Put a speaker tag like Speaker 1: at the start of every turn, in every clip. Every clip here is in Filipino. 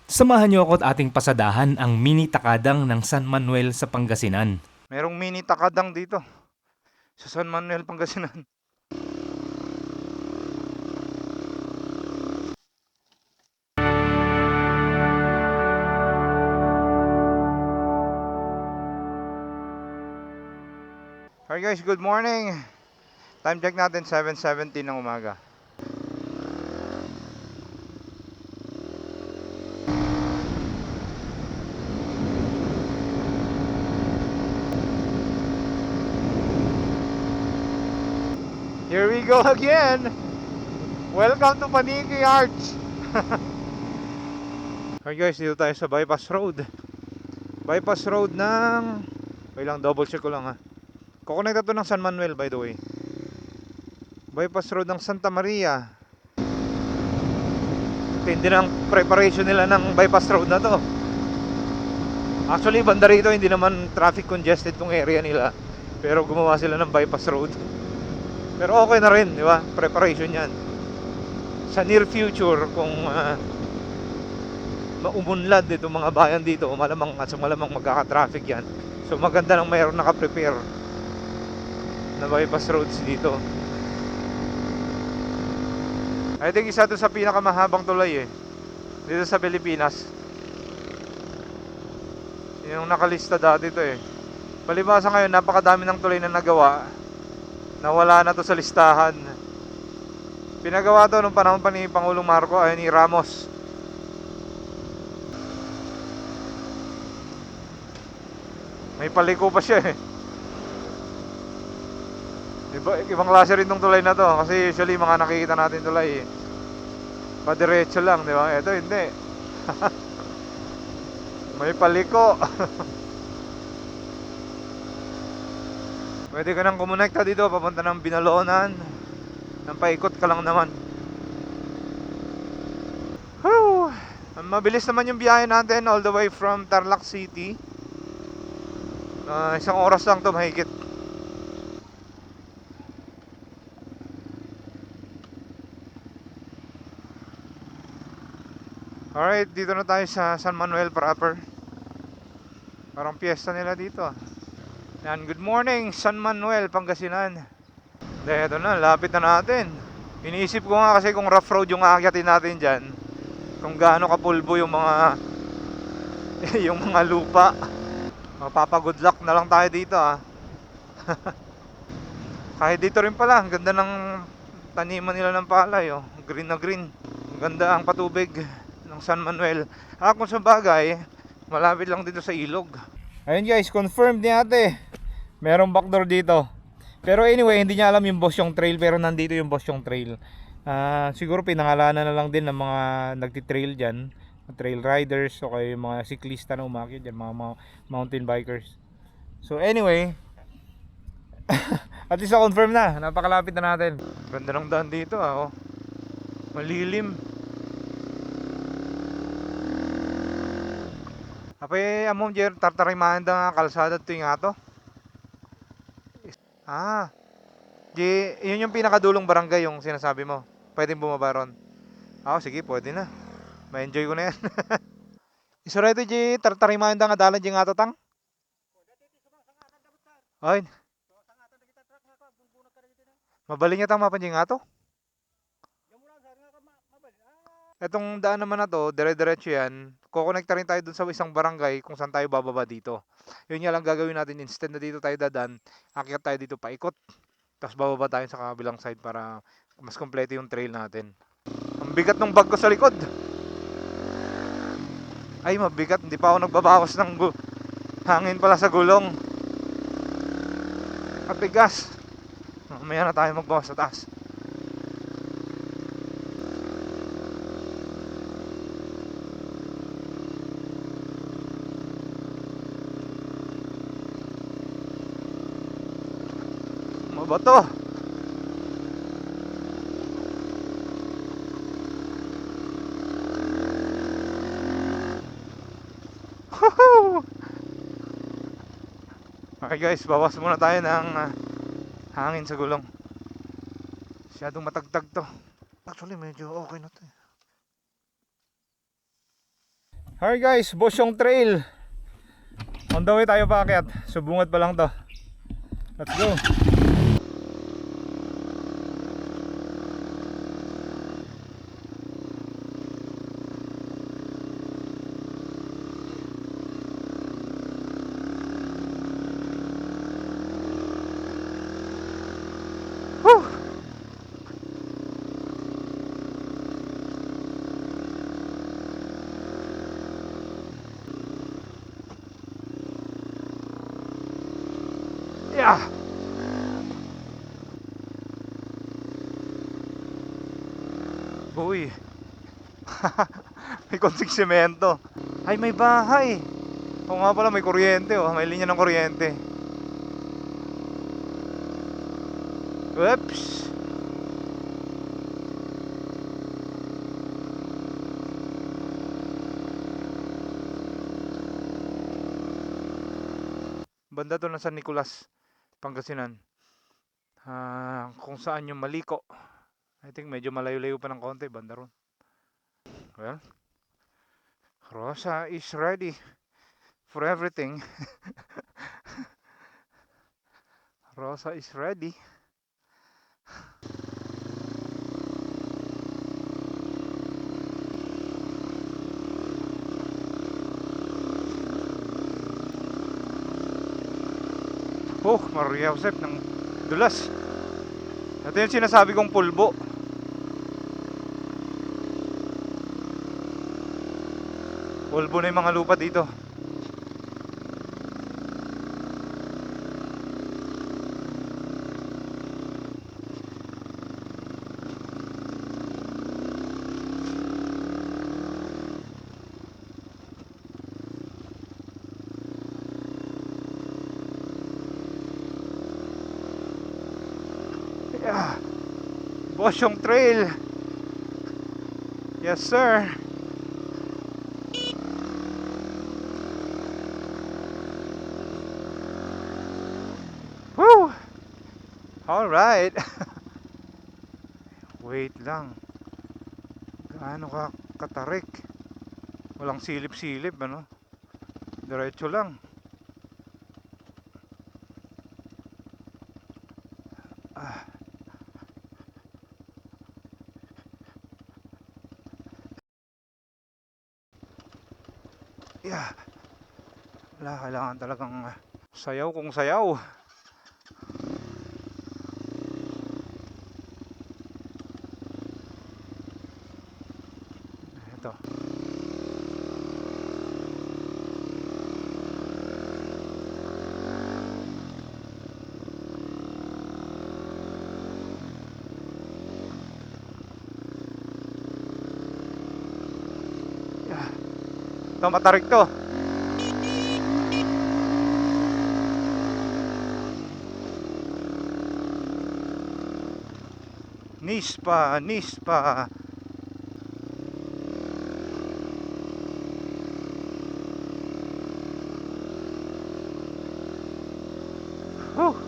Speaker 1: Samahan niyo ako at ating pasadahan ang mini takadang ng San Manuel sa Pangasinan.
Speaker 2: Merong mini takadang dito sa San Manuel, Pangasinan. Hi guys, good morning. Time check natin 7:17 ng umaga. Here we go again. Welcome to Paniki Arts. Hi guys, dito tayo sa bypass road. Bypass road ng... Wait lang, double check ko lang ha. Kukonekta to ng San Manuel, by the way. Bypass road ng Santa Maria. Hindi ng preparation nila ng bypass road na to. Actually, banda rito hindi naman traffic congested tong area nila. Pero gumawa sila ng bypass road. Pero okay na rin, di ba? Preparation yan. Sa near future, kung maumunlad itong mga bayan dito, malamang at malamang magkaka-traffic yan. So maganda nang mayroon naka-prepare na bypass roads dito. I think isa to sa pinakamahabang tulay dito sa Pilipinas. Yung nakalista dati to Palibasa ngayon napakadami ng tulay na nagawa. Nawala na to sa listahan. Pinagawa to nung panahon pa ni Pangulong Marco ay ni Ramos. May paliko pa siya Ibang klase rin tong tulay na to. Kasi usually mga nakikita natin tulay padiretso lang, di ba? Ito hindi. May paliko. Pwede ka nang kumonekta dito papunta ng Binalonan. Nang paikot ka lang naman. Whew! Mabilis naman yung biyahe natin all the way from Tarlac City. Isang oras lang to mahigit. Alright, dito na tayo sa San Manuel proper. Parang piyesta nila dito Yan, good morning San Manuel, Pangasinan. Eto na, lapit na natin. Iniisip ko nga kasi kung rough road yung aakyatin natin dyan, kung gaano kapulbo yung mga yung mga lupa. Mapapagood luck na lang tayo dito Kahit dito rin pala, ang ganda ng taniman nila ng palay green na green. Ang ganda ang patubig ng San Manuel. Kung sa bagay, malapit lang dito sa ilog. Ayun guys, confirmed ni ate. Merong backdoor dito. Pero anyway, hindi niya alam yung Bosyong Trail, pero nandito yung Bosyong Trail. Siguro pinangalanan na lang din ng mga nagti-trail dyan, trail riders o kaya yung mga siklista na umakyat dyan, mga mountain bikers. So anyway, at least confirm na, napakalapit na natin. Ganda ng daan dito malilim. Apay amom jer tartarimahan da nga kalsada tuwing ato. Yun yung pinakadulong barangay yung sinasabi mo. Pwedeng bumaba ron. Sige, pwede na. Ma-enjoy ko na yan. Isurete di tartarimahan da nga dalan di nga ato tang. Ay. Mabaling nga tang mapanjing ato. Etong daan naman na to, dire-diretso yan. Kukonekta rin tayo dun sa isang barangay kung saan tayo bababa dito. Yun nga lang gagawin natin, instead na dito tayo dadan, akyat tayo dito paikot. Tapos bababa tayo sa kabilang side para mas kompleto yung trail natin. Ang bigat ng bag ko sa likod. Ay, mabigat. Hindi pa ako nagbabawas ng hangin pala sa gulong. Mabigas. Mamaya na tayo magbawas sa taas. Mabato. Okay guys, bawas muna tayo ng hangin sa gulong. Masyadong matagtag to. Actually medyo okay na to Alright guys, Bosyong Trail. On the way tayo paakyat. Subungad pa lang to. Let's go. Whew. Yeah. Uy. May konting semento. Ay, may bahay. Oo nga pala, may kuryente oh. May linya ng kuryente. Oops. Banda to ng San Nicolas, Pangasinan. Kung saan yung Maliko. I think medyo malayo-layo pa ng konti, banda ron. Well, Rosa is ready for everything. Rosa is ready. Oh, Maria Josep ng dulas. Ito yung sinasabi kong pulbo. Pulbo na yung mga lupa dito. Yeah. Bosyong Trail. Yes sir. Woo! Alright. Wait lang. Gaano ka katarik? Walang silip-silip ano? Diretso lang. Ah. Yeah. Wala, kailangan talagang sayaw kung sayaw. Ito. Yeah. Ito, matarik to. Nispa, Nispa. Whew.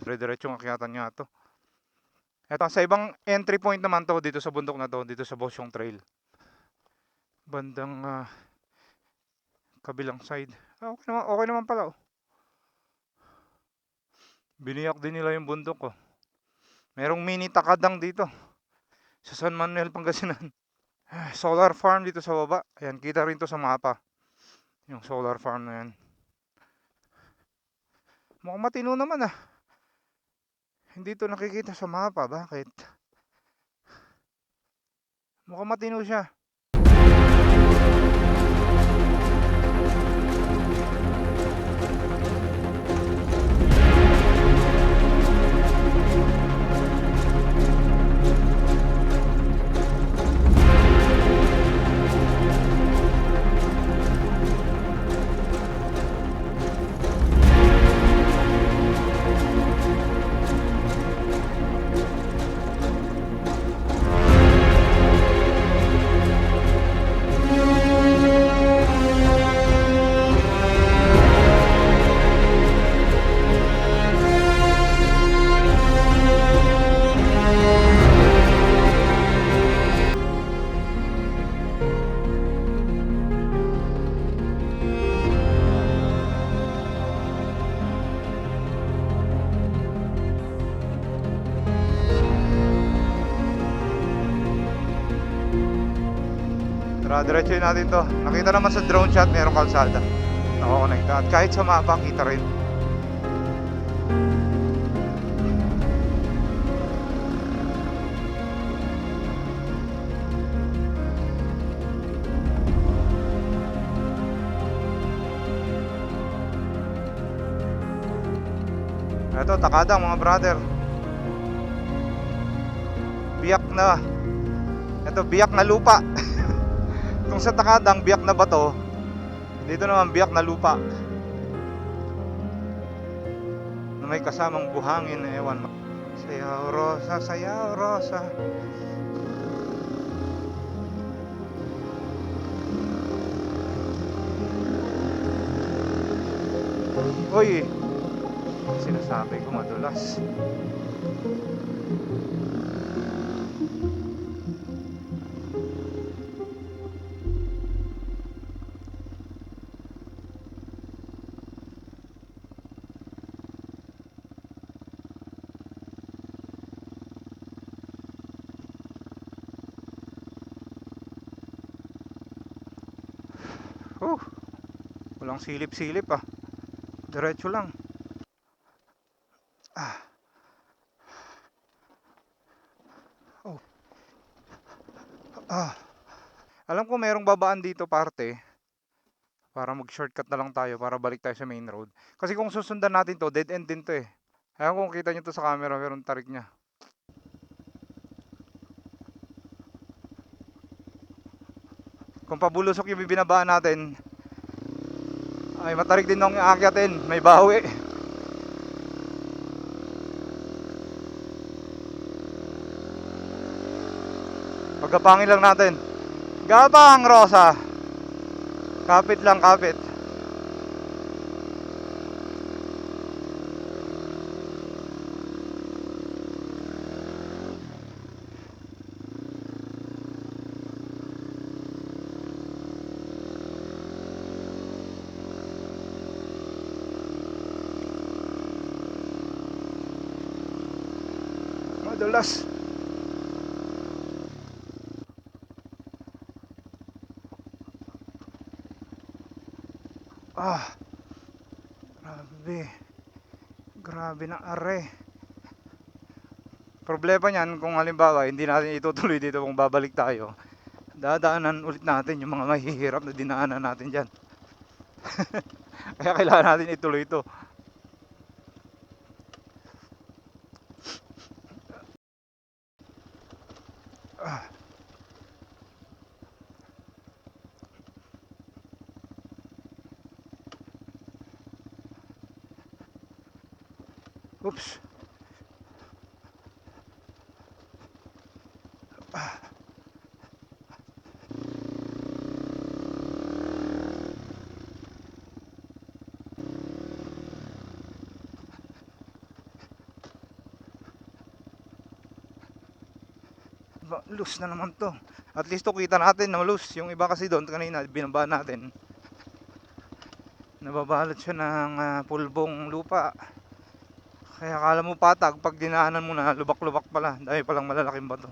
Speaker 2: Dire-diretsong akyatan nga to. Eto, sa ibang entry point naman to dito sa bundok na to, dito sa Bosyong Trail. Bandang kabilang side. Okay naman pala oh. Biniyak din nila yung bundok oh. Merong mini takadang dito sa San Manuel, Pangasinan. Solar farm dito sa baba. Ayan, kita rin to sa mapa. Yung solar farm na yan. Mukhang matino naman ah. Hindi to nakikita sa mapa. Bakit? Mukhang matino siya. Tara, diretsuhin natin to. Nakita naman sa drone shot, merong kalsada. Nakakonekta. At kahit sa mapa, kita rin. Ito, Takadang mga brother. Biyak na. Ito, biyak na lupa. Kung sa Takadang, biyak na bato. Dito naman, biyak na lupa. Na may kasamang buhangin na ewan. Sayaw Rosa, sayaw Rosa. Uy, sinasabi ko madulas. Walang silip-silip ah. Diretso lang. Oh. Alam ko mayroong babaan dito parte para mag-shortcut na lang tayo para balik tayo sa main road. Kasi kung susundan natin to, dead end din to eh. Ayan kung kita nyo to sa camera, mayroong tarik niya. Kung pabulusok yung bibinabaan natin, ay matarik din nung aakyatin, may bawi. Pagkapangin lang natin. Gabang Rosa. Kapit lang, kapit. Madulas. Grabe. Grabe na are. Problema niyan kung halimbawa hindi natin itutuloy dito kung babalik tayo. Dadaanan ulit natin yung mga mahihirap na dinaanan natin dyan. Kaya kailangan natin ituloy ito. Oops. Loose na naman to. At least to kita natin na loose. Yung iba kasi doon kanina binaba natin. Nababalot siya ng pulbong lupa. Kaya akala mo patag, pag dinaanan mo na lubak-lubak pala. Dami palang malalaking bato.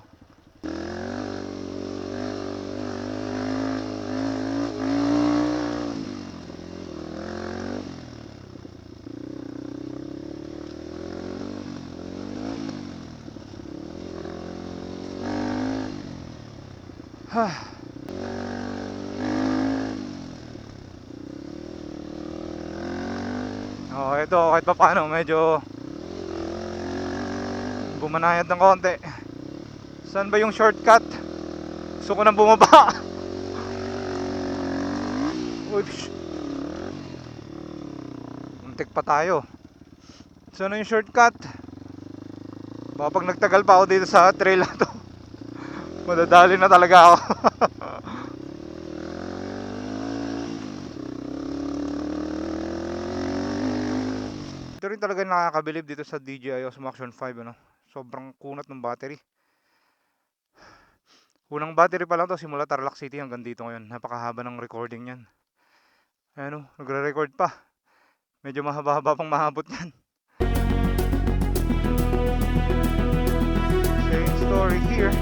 Speaker 2: Oh, ito kahit pa paano medyo bumanayad ng konti. Saan ba yung shortcut? Gusto ko nang bumaba. Uy, muntik pa tayo. Saan yung shortcut? Baka pag nagtagal pa ako dito sa trail na to, madadali na talaga ako. Ito rin talaga nakakabilib dito sa DJI Osmo Action 5 ano. Sobrang kunat ng battery. Unang battery pa lang to simula Tarlac City hanggang dito ngayon. Napakahaba ng recording niyan. Ayan o, nagre-record pa. Medyo mahaba-haba pang mahabot yan. Same story here.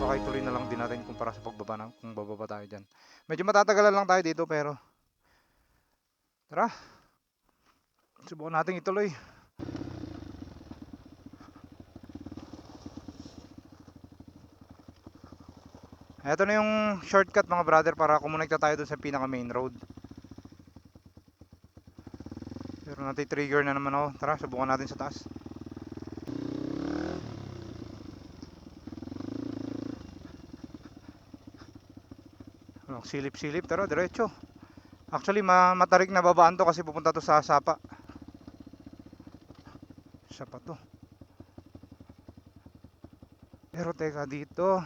Speaker 2: baka ituloy na lang din natin kumpara sa pagbaba kung bababa tayo dyan. Medyo matatagalan lang tayo dito pero tara, subukan natin ituloy. Ito na yung shortcut mga brother para kumonekta tayo dun sa pinaka main road. Pero nati-trigger na naman ako. Tara, subukan natin sa taas. Silip-silip, tara, diretso. Actually, matarik na babaan to kasi pupunta to sa Sapa. Sapa to. Pero teka dito.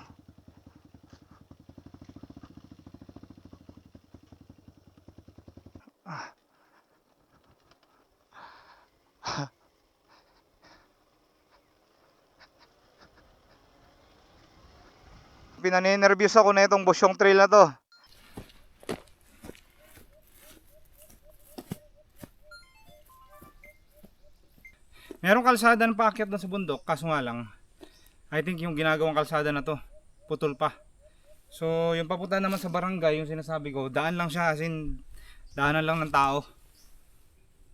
Speaker 2: Ah. Pinanenervyos ako na itong Bosyong Trail na to. Merong kalsada na paakyat na sa bundok, kaso nga lang I think yung ginagawang kalsada na to putol pa. So yung papunta naman sa barangay, yung sinasabi ko, daan lang siya, as in daanan lang ng tao.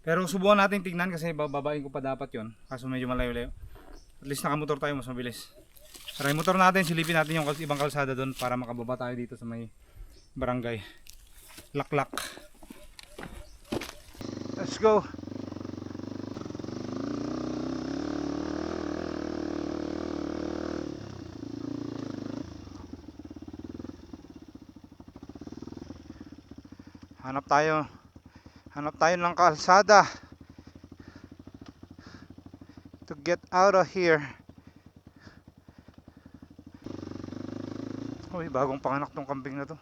Speaker 2: Pero subukan natin tignan kasi bababain ko pa dapat yon, kaso medyo malayo-layo. At least nakamotor tayo, mas mabilis. Tara yung motor natin, silipin natin yung ibang kalsada doon para makababa tayo dito sa may barangay. Laklak. Let's go. Hanap tayo ng kalsada to get out of here. Uy, bagong panganak tong kambing na to.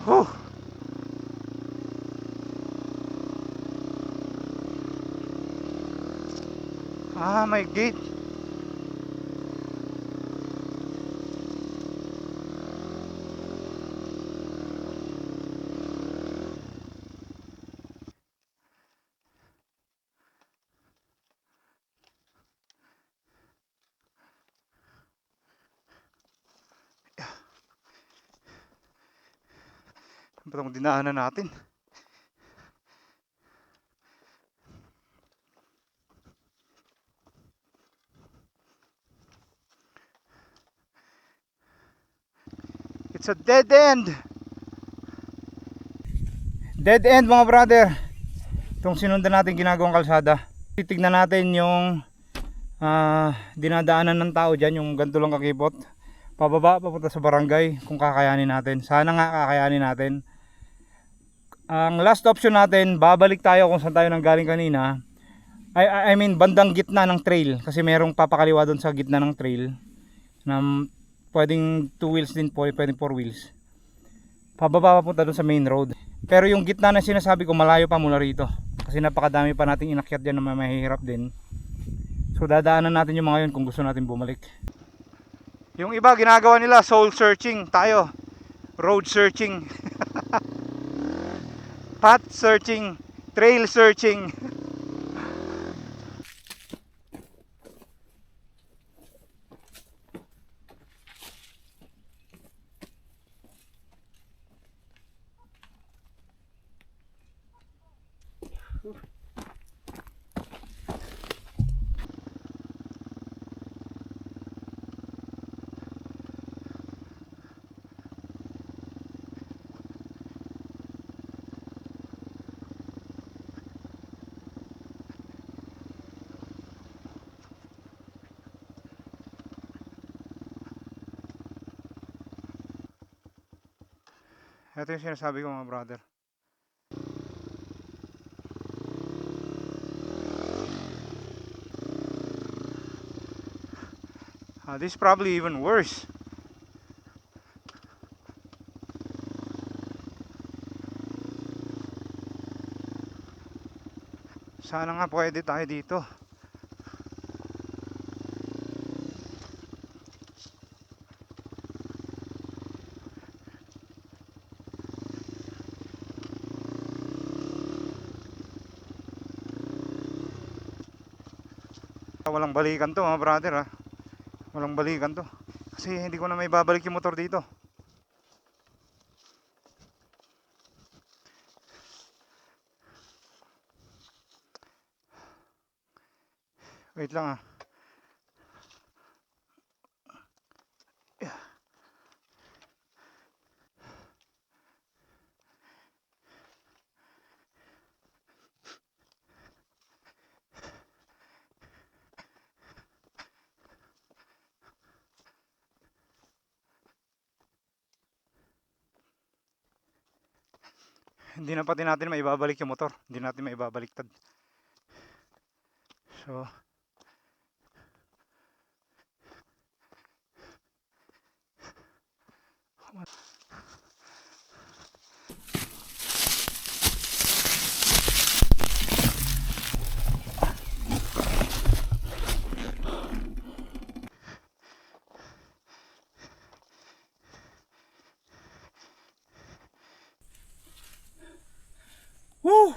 Speaker 2: Whew. Ah, may gate. Ano ba itong dinaanan natin? It's a dead end. Dead end mga brother. Itong sinundan natin ginagawang kalsada. Titignan natin yung dinadaanan ng tao dyan, yung ganito lang kakipot. Pababa, papunta sa barangay kung kakayanin natin. Sana nga kakayanin natin. Ang last option natin, babalik tayo kung saan tayo nanggaling kanina. I mean bandang gitna ng trail. Kasi merong papakaliwa doon sa gitna ng trail. Na pwedeng 2 wheels din po, pwedeng 4 wheels. Pababa papunta doon sa main road. Pero yung gitna na sinasabi ko malayo pa mula rito. Kasi napakadami pa nating inakyat dyan na mahihirap din. So dadaanan natin yung mga yun kung gusto natin bumalik. Yung iba ginagawa nila soul searching, tayo road searching. Path searching, trail searching. Ito yung sinasabi ko mga brother. This is probably even worse. Sana nga pwede tayo dito. Walang balikan to mga brother ha. Walang balikan to. Kasi hindi ko na may babalik yung motor dito. Wait lang ah. Hindi na pati natin maibabalik yung motor. Hindi natin maibabaliktad. So, woo!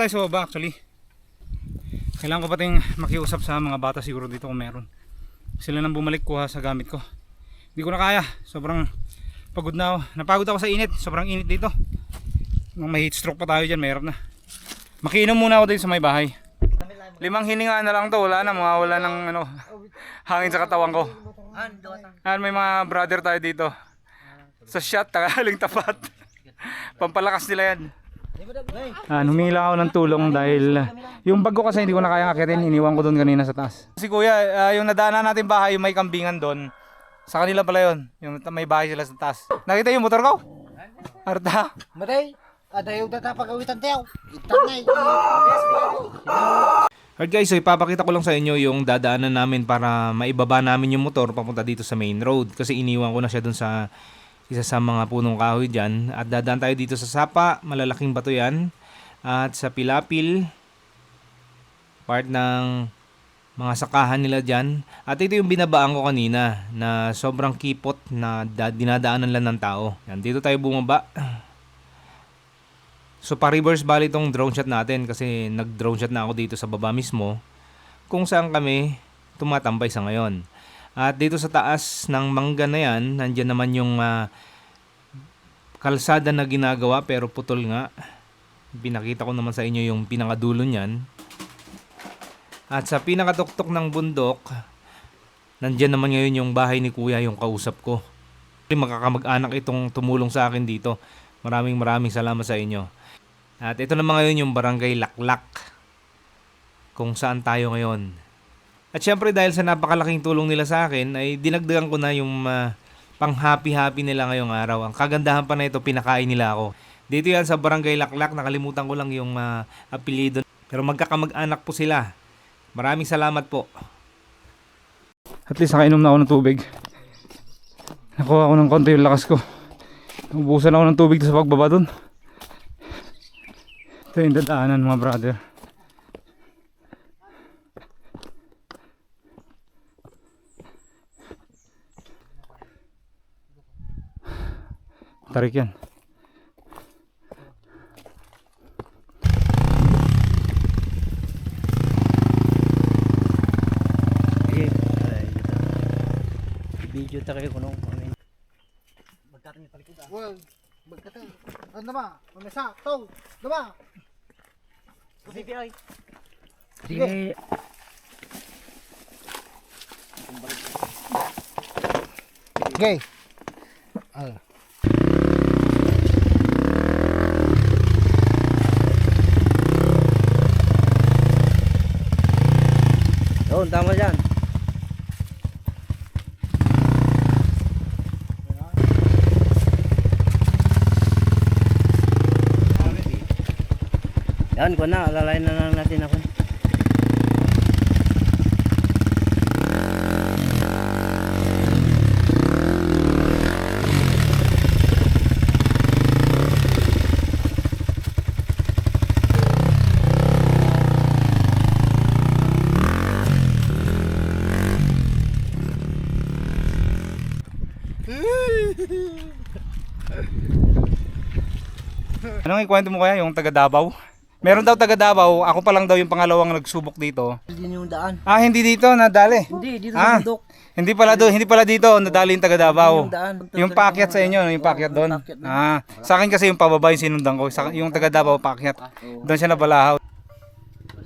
Speaker 3: tayo sa baba actually. Kailangan ko pating makiusap sa mga bata siguro dito kung meron. Sila nang bumalik kuha sa gamit ko. Hindi ko na kaya. Sobrang pagod na ako. Napagod ako sa init. Sobrang init dito. Nung may heat stroke pa tayo dyan, mayroon na. Makiinom muna ako dito sa may bahay. 5 hininga na lang to. Wala na. Mawawala ng hangin sa katawan ko. May mga brother tayo dito. Sa shot, tagaling tapat. Pampalakas nila yan. Humingi lang ako ng tulong dahil yung bag ko kasi hindi ko na kaya akitin. Iniwan ko doon kanina sa taas. Si kuya, yung nadaanan natin bahay, yung may kambingan doon. Sa kanila pala yun. Yung may bahay sila sa taas. Nakita yung motor ko? Arta.
Speaker 4: Matay, ada yung data pagawitan tayo. Itanay.
Speaker 1: Alright guys, so ipapakita ko lang sa inyo yung dadaanan namin para maibaba namin yung motor papunta dito sa main road. Kasi iniwan ko na siya dun sa isa sa mga punong kahoy dyan. At dadaan tayo dito sa Sapa, malalaking bato yan. At sa Pilapil, part ng mga sakahan nila dyan. At ito yung binabaan ko kanina na sobrang kipot na dinadaanan lang ng tao. Yan, dito tayo bumaba. So pa-reverse bali itong drone shot natin kasi nag-drone shot na ako dito sa baba mismo kung saan kami tumatambay sa ngayon. At dito sa taas ng mangga na yan, nandyan naman yung kalsada na ginagawa pero putol nga. Pinakita ko naman sa inyo yung pinakadulo niyan. At sa pinakatuktok ng bundok, nandyan naman ngayon yung bahay ni kuya, yung kausap ko. Makakamag-anak itong tumulong sa akin dito. Maraming salamat sa inyo. At ito naman ngayon yung barangay Laklak, kung saan tayo ngayon. At syempre dahil sa napakalaking tulong nila sa akin, ay dinagdagan ko na yung pang happy nila ngayong araw. Ang kagandahan pa na ito, pinakain nila ako. Dito yan sa barangay Laklak, nakalimutan ko lang yung apelyido. Pero magkakamag-anak po sila. Maraming salamat po.
Speaker 3: At least nakainom na ako ng tubig. Nakuha ako ng konti yung lakas ko. Ubusan ako ng tubig sa pagbaba dun. Ito yung dadaanan mga brother. Tarik yan.
Speaker 4: Video ta kayo kuno. Magkatang ni palikod. Well, magkatang. Ano ba? Mamesa, to. Dama. Sige ay. Sige. Okay. Yun, tama dyan. Yan ko na, alalayan na lang natin ako.
Speaker 3: Anong ikwento mo kaya yung taga Davao? Meron daw taga Davao, ako pa lang daw yung pangalawang nagsubok dito.
Speaker 4: Hindi yung daan.
Speaker 3: Hindi dito nadali.
Speaker 4: Hindi, dito sa bundok.
Speaker 3: Hindi pala dito nadali yung taga Davao.
Speaker 4: Yung daan.
Speaker 3: Yung paakyat sa inyo, yung paakyat doon. Sa akin kasi yung pababa yung sinundan ko, yung taga Davao paakyat. Doon siya nabalahaw.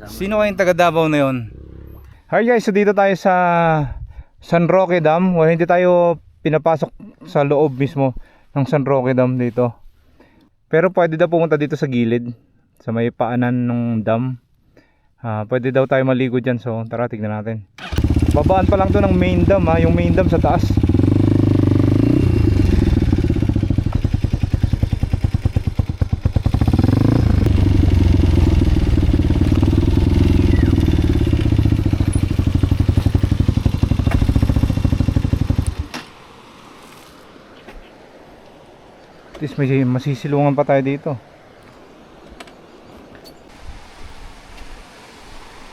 Speaker 3: Sino kayong taga Davao na yun? Hi guys, so dito tayo sa San Roque Dam. Well, hindi tayo pinapasok sa loob mismo ng San Roque Dam dito. Pero pwede daw pumunta dito sa gilid, sa may paanan ng dam. Pwede daw tayo maligo dyan, so tara tignan natin. Babaan pa lang to ng main dam, yung main dam sa taas. At least may masisilungan pa tayo dito.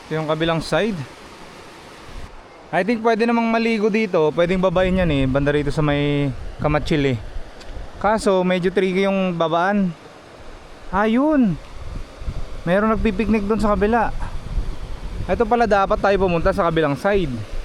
Speaker 3: Ito yung kabilang side. I think pwede namang maligo dito. Pwedeng babayin yan banda rito sa may Kamatchil Kaso medyo tricky yung babaan. Yun.
Speaker 1: Meron nagpipiknik doon sa kabila. Ito pala dapat tayo pumunta sa kabilang side.